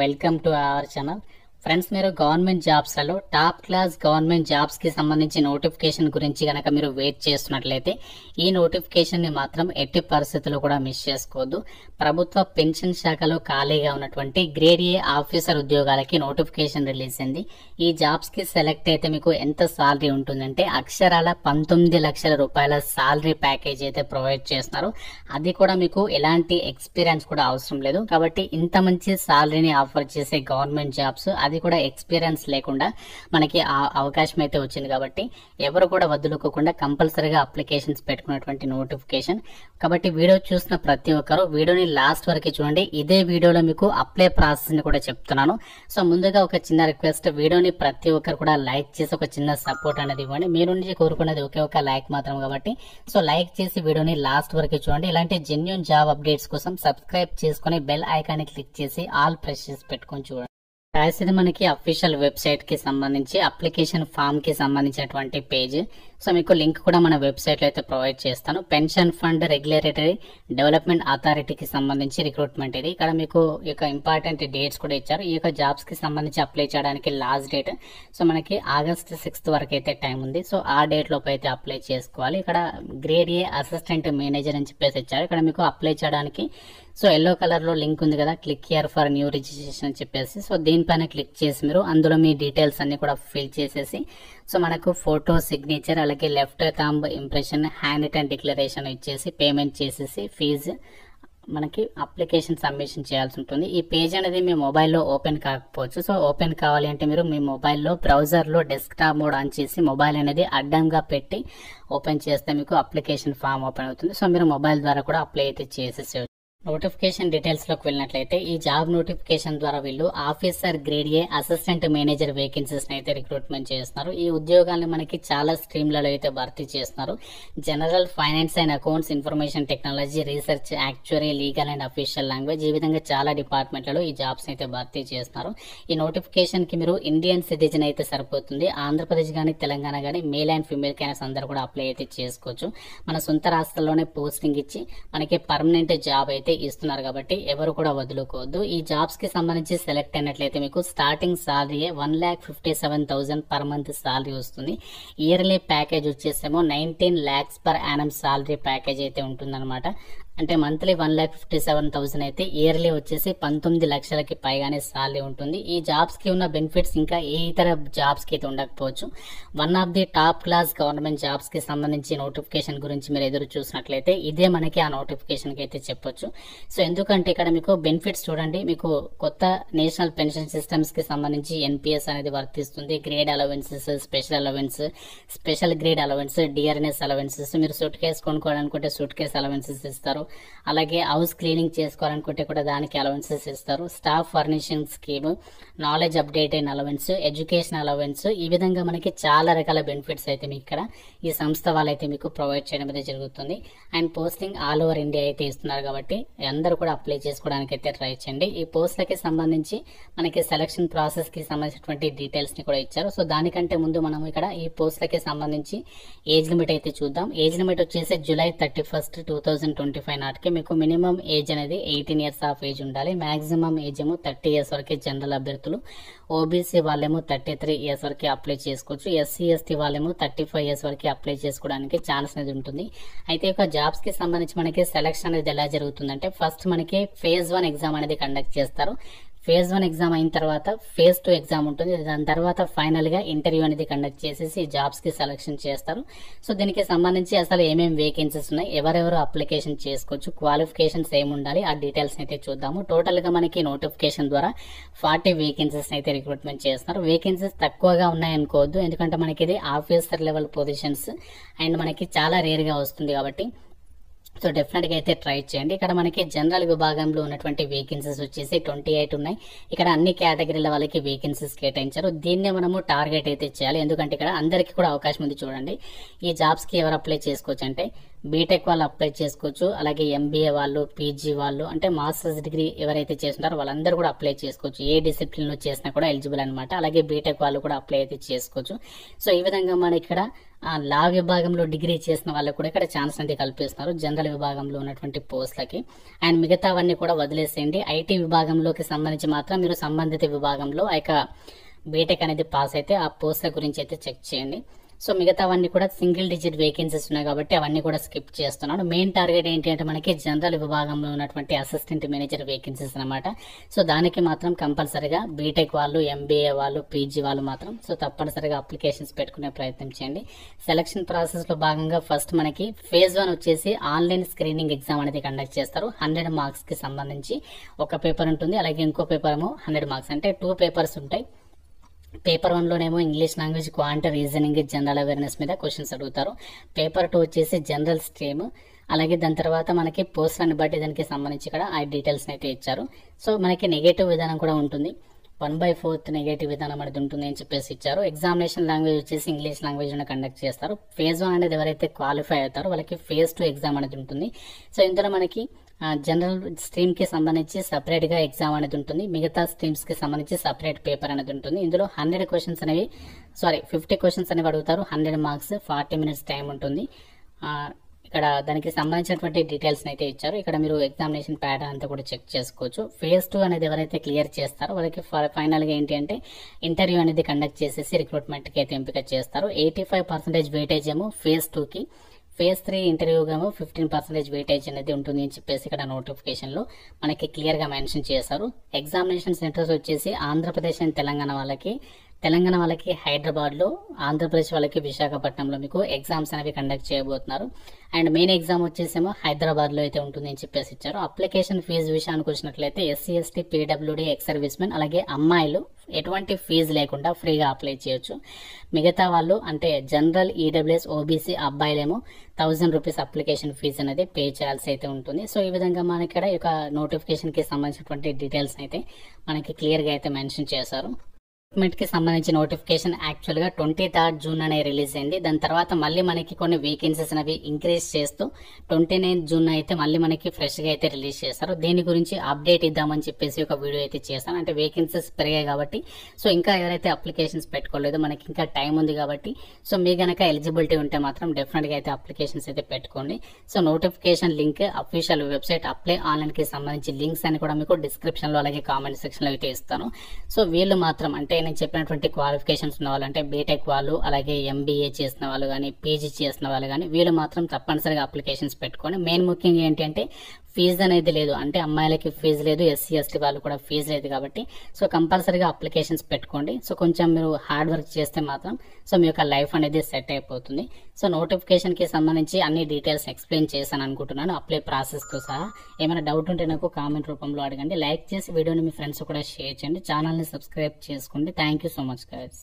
Welcome to our channel. Friends, మీరు government జాబ్స్లలో top class government జాబ్స్కి సంబంధించి నోటిఫికేషన్ గురించి కనుక మీరు వెయిట్ చేస్తున్నట్లయితే ఈ నోటిఫికేషన్ని మాత్రం ఎట్టి పరిస్థితుల్లో కూడా మిస్ చేసుకోవద్దు. ప్రభుత్వ పెన్షన్ శాఖలో ఖాళీగా ఉన్నటువంటి గ్రేడ్ ఏ ఆఫీసర్ ఉద్యోగాలకి నోటిఫికేషన్ రిలీజ్ అయింది. ఈ జాబ్స్కి సెలెక్ట్ అయితే మీకు ఎంత సాలరీ ఉంటుందంటే అక్షరాల 19 లక్షల రూపాయల సాలరీ ప్యాకేజ్ అయితే ప్రొవైడ్ చేస్తున్నారు. అది కూడా మీకు ఎలాంటి ఎక్స్పీరియన్స్ కూడా అవసరం లేదు. కాబట్టి ఇంత మంచి సాలరీని ఆఫర్ చేసే గవర్నమెంట్ జాబ్స్, అది కూడా ఎక్స్పీరియన్స్ లేకుండా మనకి ఆ అవకాశం అయితే వచ్చింది. కాబట్టి ఎవరు కూడా వదులుకోకుండా కంపల్సరీగా అప్లికేషన్స్ పెట్టుకున్నటువంటి నోటిఫికేషన్. కాబట్టి వీడియో చూసిన ప్రతి ఒక్కరు వీడియోని లాస్ట్ వరకు చూడండి. ఇదే వీడియోలో మీకు అప్లై ప్రాసెస్ ని కూడా చెప్తున్నాను. సో ముందుగా ఒక చిన్న రిక్వెస్ట్, వీడియోని ప్రతి ఒక్కరు కూడా లైక్ చేసి ఒక చిన్న సపోర్ట్ అనేది ఇవ్వండి. మీ నుంచి కోరుకునేది ఒకే ఒక లైక్ మాత్రం. కాబట్టి సో లైక్ చేసి వీడియోని లాస్ట్ వరకు చూడండి. ఇలాంటి జెన్యూన్ జాబ్ అప్డేట్స్ కోసం సబ్స్క్రైబ్ చేసుకుని బెల్ ఐకాన్ క్లిక్ చేసి ఆల్ ప్రెస్ చేసి పెట్టుకొని చూడండి. ఇది మనకి అఫీషియల్ వెబ్సైట్ కి సంబంధించి అప్లికేషన్ ఫామ్ కి సంబంధించినటువంటి పేజ్. సో మీకు లింక్ కూడా మన వెబ్సైట్ లో అయితే ప్రొవైడ్ చేస్తాను. పెన్షన్ ఫండ్ రెగ్యులేటరీ డెవలప్మెంట్ అథారిటీకి సంబంధించి రిక్రూట్మెంట్ ఇది. ఇక్కడ మీకు ఈ యొక్క ఇంపార్టెంట్ డేట్స్ కూడా ఇచ్చారు. ఈ యొక్క జాబ్స్ కి సంబంధించి అప్లై చేయడానికి లాస్ట్ డేట్ సో మనకి ఆగస్ట్ 6 వరకు అయితే టైం ఉంది. సో ఆ డేట్ లోపు అయితే అప్లై చేసుకోవాలి. ఇక్కడ గ్రేడ్ ఏ అసిస్టెంట్ మేనేజర్ అని చెప్పేసి ఇచ్చారు. ఇక్కడ మీకు అప్లై చేయడానికి సో ఎల్లో కలర్ లో లింక్ ఉంది కదా, click here for new registration అని చెప్పేసి సో దీనిపైన క్లిక్ చేసి మీరు అందులో మీ డీటెయిల్స్ అన్ని కూడా ఫిల్ చేసేసి సో మనకు ఫోటో, సిగ్నేచర్, అలాగే left thumb impression, hand written declaration ఇచ్చేసి పేమెంట్ చేసేసి ఫీజు మనకి అప్లికేషన్ సబ్మిషన్ చేయాల్సి ఉంటుంది. ఈ పేజ్ అనేది మీ మొబైల్లో ఓపెన్ కాకపోవచ్చు. సో ఓపెన్ కావాలి అంటే మీరు మీ మొబైల్లో బ్రౌజర్లో డెస్క్టాప్ మోడ్ ఆన్ చేసి మొబైల్ అనేది అడ్డంగా పెట్టి ఓపెన్ చేస్తే మీకు అప్లికేషన్ ఫామ్ ఓపెన్ అవుతుంది. సో మీరు మొబైల్ ద్వారా కూడా అప్లై అయితే చేసేసేయచ్చు. నోటిఫికేషన్ డీటెయిల్స్ లోకి వెళ్ళినట్లయితే ఈ జాబ్ నోటిఫికేషన్ ద్వారా వీళ్ళు officer grade A assistant manager vacancies అయితే రిక్రూట్మెంట్ చేస్తున్నారు. ఈ ఉద్యోగాన్ని మనకి చాలా స్ట్రీమ్లలో అయితే భర్తీ చేస్తున్నారు. General, finance and accounts, information technology, research, actuary, legal and official language, ఈ విధంగా చాలా డిపార్ట్మెంట్లలో ఈ జాబ్స్ అయితే భర్తీ చేస్తున్నారు. ఈ నోటిఫికేషన్ కి మీరు ఇండియన్ సిటిజన్ అయితే సరిపోతుంది. ఆంధ్రప్రదేశ్ కానీ తెలంగాణ కానీ మేల్ అండ్ ఫీమేల్ క్యాండిడేట్స్ అందరూ కూడా అప్లై అయితే చేసుకోవచ్చు. మన సొంత రాష్ట్రాల్లోనే పోస్టింగ్ ఇచ్చి మనకి పర్మనెంట్ జాబ్ అయితే ఇస్తున్నారు. కాబట్టి ఎవరు కూడా వదులుకోవద్దు. ఈ జాబ్స్ కి సంబంధించి సెలెక్ట్ అయినట్లయితే మీకు starting salary 1,57,000 per month salary వస్తుంది. ఇయర్లీ ప్యాకేజ్ వచ్చేసేమో 19 lakhs per annum salary package అయితే ఉంటుందన్నమాట. అంటే మంత్లీ 1,57,000 అయితే ఇయర్లీ వచ్చేసి 19 లక్షలకి పైగానే సాలరీ ఉంటుంది. ఈ జాబ్స్ కి ఉన్న బెనిఫిట్స్ ఇంకా ఏ ఇతర జాబ్స్ కి అయితే ఉండకపోవచ్చు. One of the top class government jobs కి సంబంధించి నోటిఫికేషన్ గురించి మీరు ఎదురు చూసినట్లయితే ఇదే మనకి ఆ నోటిఫికేషన్ కి అయితే చెప్పొచ్చు. సో ఎందుకంటే ఇక్కడ మీకు బెనిఫిట్స్ చూడండి, మీకు కొత్త నేషనల్ పెన్షన్ సిస్టమ్స్ కి సంబంధించి ఎన్పిఎస్ అనేది వర్తిస్తుంది. Grade allowances, special allowance, special grade allowance, DRNS allowances, మీరు సూట్ కేసు కొనుక్కోవాలనుకుంటే సూట్ కేసు అలవెన్సెస్ ఇస్తారు. అలాగే హౌస్ క్లీనింగ్ చేసుకోవాలనుకుంటే కూడా దానికి అలవెన్సెస్ ఇస్తారు. Staff furnishing scheme, knowledge update అయిన అలవెన్స్, ఎడ్యుకేషన్ అలవెన్స్, ఈ విధంగా మనకి చాలా రకాల బెనిఫిట్స్ అయితే మీకు ఇక్కడ ఈ సంస్థ వాళ్ళైతే మీకు ప్రొవైడ్ చేయడం అయితే జరుగుతుంది. And posting all over India అయితే ఇస్తున్నారు. కాబట్టి అందరూ కూడా అప్లై చేసుకోవడానికి అయితే ట్రై చేయండి. ఈ పోస్టులకి సంబంధించి మనకి సెలక్షన్ ప్రాసెస్ కి సంబంధించినటువంటి డీటెయిల్స్ ని కూడా ఇచ్చారు. సో దానికంటే ముందు మనం ఇక్కడ ఈ పోస్టులకి సంబంధించి ఏజ్ లిమిట్ అయితే చూద్దాం. ఏజ్ లిమిట్ వచ్చేసి July 31, 2025 నాటికి మీకు మినిమం ఏజ్ అనేది 18 years ఆఫ్ ఏజ్ ఉండాలి. మాక్సిమం ఏజ్ ఏమో 30 years వరకు జనరల్ అభ్యర్థులు, ఓబీసీ వాళ్ళేమో 33 years వరకు అప్లై చేసుకోవచ్చు. ఎస్సీ ఎస్టీ వాళ్ళేమో 35 years వరకు అప్లై చేసుకోవడానికి ఛాన్స్ అనేది ఉంటుంది. అయితే ఒక జాబ్స్ కి సంబంధించి మనకి సెలక్షన్ అనేది ఎలా జరుగుతుందంటే ఫస్ట్ మనకి phase 1 ఎగ్జామ్ అనేది కండక్ట్ చేస్తారు. phase 1 ఎగ్జామ్ అయిన తర్వాత phase 2 ఎగ్జామ్ ఉంటుంది. దాని తర్వాత ఫైనల్ గా ఇంటర్వ్యూ అనేది కండక్ట్ చేసేసి జాబ్స్ కి సెలక్షన్ చేస్తారు. సో దీనికి సంబంధించి అసలు ఏమేమి వేకెన్సీస్ ఉన్నాయి, ఎవరెవరు అప్లికేషన్ చేసుకోవచ్చు, క్వాలిఫికేషన్స్ ఏమి ఉండాలి, ఆ డీటెయిల్స్ అయితే చూద్దాము. టోటల్ గా మనకి నోటిఫికేషన్ ద్వారా 40 వేకెన్సీస్ అయితే రిక్రూట్మెంట్ చేస్తున్నారు. వేకెన్సీస్ తక్కువగా ఉన్నాయనుకోవద్దు, ఎందుకంటే మనకి ఇది ఆఫీసర్ లెవెల్ పొజిషన్స్ అండ్ మనకి చాలా రేర్ గా వస్తుంది. కాబట్టి సో డెఫినెట్ గా అయితే ట్రై చేయండి. ఇక్కడ మనకి జనరల్ విభాగంలో ఉన్నటువంటి వేకెన్సీస్ వచ్చేసి 28 ఉన్నాయి. ఇక్కడ అన్ని కేటగిరీల వాళ్ళకి వేకెన్సీస్ కేటాయించారు. దీన్నే మనము టార్గెట్ అయితే చేయాలి, ఎందుకంటే ఇక్కడ అందరికీ కూడా అవకాశం ఉంది. చూడండి, ఈ జాబ్స్ కి ఎవరు అప్లై చేసుకోవచ్చు అంటే బీటెక్ వాళ్ళు అప్లై చేసుకోవచ్చు, అలాగే ఎంబీఏ వాళ్ళు, పీజీ వాళ్ళు, అంటే మాస్టర్స్ డిగ్రీ ఎవరైతే చేస్తున్నారో వాళ్ళందరూ కూడా అప్లై చేసుకోవచ్చు. ఏ డిసిప్లిన్ లో చేసినా కూడా ఎలిజిబుల్ అనమాట. అలాగే బీటెక్ వాళ్ళు కూడా అప్లై అయితే చేసుకోవచ్చు. సో ఈ విధంగా మన ఇక్కడ లా విభాగంలో డిగ్రీ చేసిన వాళ్ళకు కూడా ఇక్కడ ఛాన్స్ అనేది కల్పిస్తున్నారు జనరల్ విభాగంలో ఉన్నటువంటి పోస్టులకి. అండ్ మిగతావన్నీ కూడా వదిలేసేయండి. ఐటీ విభాగంలోకి సంబంధించి మాత్రం మీరు సంబంధిత విభాగంలో బీటెక్ అనేది పాస్ అయితే ఆ పోస్టుల గురించి అయితే చెక్ చేయండి. సో మిగతావన్నీ కూడా సింగిల్ డిజిట్ వేకెన్సీస్ ఉన్నాయి కాబట్టి అవన్నీ కూడా స్కిప్ చేస్తున్నాను. మెయిన్ టార్గెట్ ఏంటి అంటే మనకి జనరల్ విభాగంలో ఉన్నటువంటి అసిస్టెంట్ మేనేజర్ వేకెన్సీస్ అనమాట. సో దానికి మాత్రం కంపల్సరీగా బీటెక్ వాళ్ళు, ఎంబీఏ వాళ్ళు, పీజీ వాళ్ళు మాత్రం సో తప్పనిసరిగా అప్లికేషన్స్ పెట్టుకునే ప్రయత్నం చేయండి. సెలక్షన్ ప్రాసెస్ లో భాగంగా ఫస్ట్ మనకి ఫేజ్ 1 వచ్చేసి ఆన్లైన్ స్క్రీనింగ్ ఎగ్జామ్ అనేది కండక్ట్ చేస్తారు. 100 మార్క్స్ కి సంబంధించి ఒక పేపర్ ఉంటుంది, అలాగే ఇంకో పేపర్ ఏమో 100 మార్క్స్, అంటే 2 పేపర్స్ ఉంటాయి. పేపర్ 1 లోనేమో English language, quant, reasoning, general awareness మీద క్వశ్చన్స్ అడుగుతారు. పేపర్ 2 వచ్చేసి జనరల్ స్ట్రీమ్. అలాగే దాని తర్వాత మనకి పోస్టులను బట్టి దానికి సంబంధించి ఇక్కడ ఆ డీటెయిల్స్ అయితే ఇచ్చారు. సో మనకి నెగటివ్ విధానం కూడా ఉంటుంది. 1/4 నెగటివ్ విధానం అనేది ఉంటుంది అని చెప్పేసి ఇచ్చారు. ఎగ్జామినేషన్ లాంగ్వేజ్ వచ్చేసి ఇంగ్లీష్ లాంగ్వేజ్ కండక్ట్ చేస్తారు. ఫేజ్ 1 అనేది ఎవరైతే క్వాలిఫై అవుతారో వాళ్ళకి ఫేజ్ 2 ఎగ్జామ్ అనేది ఉంటుంది. సో ఇందులో మనకి జనరల్ స్ట్రీమ్ కి సంబంధించి సపరేట్ గా ఎగ్జామ్ అనేది ఉంటుంది, మిగతా స్ట్రీమ్స్ కి సంబంధించి సపరేట్ పేపర్ అనేది ఉంటుంది. ఇందులో 100 క్వశ్చన్స్ అనేవి 50 క్వశ్చన్స్ అనేవి అడుగుతారు. 100 మార్క్స్, 40 మినిట్స్ టైం ఉంటుంది. ఇక్కడ దానికి సంబంధించినటువంటి డీటెయిల్స్ అయితే ఇచ్చారు. ఇక్కడ మీరు ఎగ్జామినేషన్ ప్యాటర్న్ అంతా కూడా చెక్ చేసుకోవచ్చు. ఫేజ్ 2 అనేది ఎవరైతే క్లియర్ చేస్తారో వాళ్ళకి ఫైనల్ గా ఏంటి అంటే ఇంటర్వ్యూ అనేది కండక్ట్ చేసేసి రిక్రూట్మెంట్ కి అయితే ఎంపిక చేస్తారు. 85% వెయిటేజ్ ఏమో ఫేజ్ 2 కి, ఫేజ్ 3 ఇంటర్వ్యూగా 15% వెయిటేజ్ అనేది ఉంటుంది అని చెప్పేసి ఇక్కడ నోటిఫికేషన్ లో మనకి క్లియర్ గా మెన్షన్ చేశారు. ఎగ్జామినేషన్ సెంటర్స్ వచ్చేసి ఆంధ్రప్రదేశ్ అండ్ తెలంగాణ వాళ్ళకి హైదరాబాద్ లో, ఆంధ్రప్రదేశ్ వాళ్ళకి విశాఖపట్నంలో మీకు ఎగ్జామ్స్ అనేవి కండక్ట్ చేయబోతున్నారు. అండ్ మెయిన్ ఎగ్జామ్ వచ్చేసేమో హైదరాబాద్ లో అయితే ఉంటుంది అని చెప్పేసి ఇచ్చారు. అప్లికేషన్ ఫీజు విషయానికి వచ్చినట్లయితే SC, ST, PWD, ex service men, అలాగే అమ్మాయిలు ఎటువంటి ఫీజు లేకుండా ఫ్రీగా అప్లై చేయొచ్చు. మిగతా వాళ్ళు అంటే జనరల్, ఈడబ్ల్యూఎస్, ఓబీసీ అబ్బాయిలేమో 1000 రూపీస్ అప్లికేషన్ ఫీజు అనేది పే చేయాల్సి అయితే ఉంటుంది. సో ఈ విధంగా మనకి ఇక్కడ ఈ నోటిఫికేషన్ కి సంబంధించినటువంటి డీటెయిల్స్ అయితే మనకి క్లియర్ గా అయితే మెన్షన్ చేశారు. రిక్రూట్మెంట్ కి సంబంధించి నోటిఫికేషన్ యాక్చువల్ గా 23 జూన్ అనే రిలీజ్ అయింది. దాని తర్వాత మళ్ళీ మనకి కొన్ని వేకెన్సీస్ అనేవి ఇంక్రీజ్ చేస్తూ 29 జూన్ అయితే మళ్ళీ మనకి ఫ్రెష్ గా అయితే రిలీజ్ చేస్తారు. దీని గురించి అప్డేట్ ఇద్దామని చెప్పేసి ఒక వీడియో అయితే చేశాను. అంటే వేకెన్సీస్ పెరిగాయి కాబట్టి, సో ఇంకా ఎవరైతే అప్లికేషన్స్ పెట్టుకోలేదో మనకి ఇంకా టైం ఉంది కాబట్టి, సో మీ గనక ఎలిజిబిలిటీ ఉంటే మాత్రం డెఫినెట్ గా అయితే అప్లికేషన్స్ అయితే పెట్టుకోండి. So notification link, official website, apply online కి సంబంధించి లింక్స్ అని కూడా మీకు డిస్క్రిప్షన్ లో అలాగే కామెంట్ సెక్షన్ లో అయితే ఇస్తాను. సో వీళ్ళు మాత్రం అంటే నేను చెప్పినటువంటి క్వాలిఫికేషన్స్ ఉన్న వాళ్ళు, అంటే బీటెక్ వాళ్ళు, అలాగే ఎంబీఏ చేసిన వాళ్ళు కానీ, పీజీ చేసిన వాళ్ళు కానీ, వీళ్ళు మాత్రం తప్పనిసరిగా అప్లికేషన్స్ పెట్టుకోండి. మెయిన్ ముఖ్యంగా ఏంటి అంటే ఫీజు అనేది లేదు, అంటే అమ్మాయిలకి ఫీజు లేదు, ఎస్సీ, ఎస్టీ వాళ్ళు కూడా ఫీజు లేదు కాబట్టి సో కంపల్సరీగా అప్లికేషన్స్ పెట్టుకోండి. సో కొంచెం మీరు హార్డ్ వర్క్ చేస్తే మాత్రం సో మీ యొక్క లైఫ్ అనేది సెట్ అయిపోతుంది. సో నోటిఫికేషన్ కి సంబంధించి అన్ని డీటెయిల్స్ ఎక్స్ప్లెయిన్ చేశాను అనుకుంటున్నాను, అప్లై ప్రాసెస్ తో సహా. ఏమైనా డౌట్ ఉంటే నాకు కామెంట్ రూపంలో అడగండి. లైక్ చేసి వీడియోని మీ ఫ్రెండ్స్ కూడా షేర్ చేయండి. ఛానల్ ని సబ్స్క్రైబ్ చేసుకోండి. Thank you so much guys.